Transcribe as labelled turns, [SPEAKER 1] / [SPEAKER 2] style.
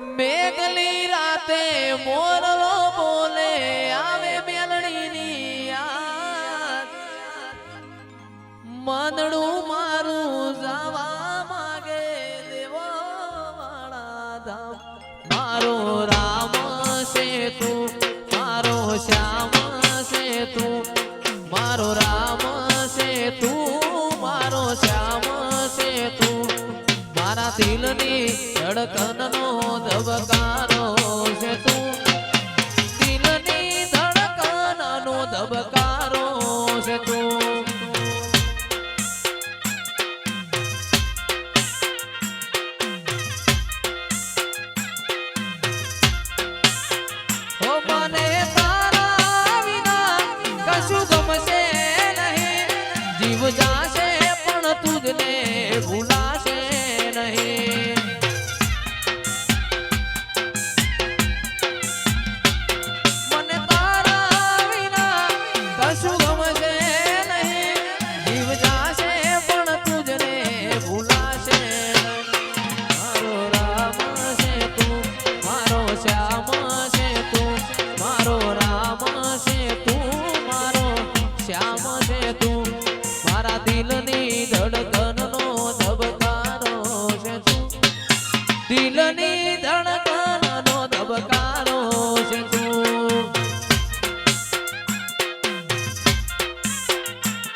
[SPEAKER 1] મેઘલી રાતે મોરલો બોલે આવે મેલડીની યાદ મનડું મારું જવા માગે દેવો વાળા ધામ મારો રામ છે તું મારો શ્યામ છે તું મારો રામ છે તું મારો શ્યામ છે તું મારા દિલની ધડકનનો ધબકારો છે તું દિલની ધડકનનો ધબકારો છે તું ઓ મને તારા વિના કશું ગમશે નહીં જીવ જાશે પણ તુજને ભૂલાશે નહીં મને તારા વિના કશું ગમશે નહીં જીવ જાશે પણ તુજને ભૂલાશે મારો રામ છે તું મારો શ્યામ છે તું મારો રામ છે તું મારો શ્યામ છે તું મારા દિલની ધડકનનો ધબકારો છે તું દિલની ધડકન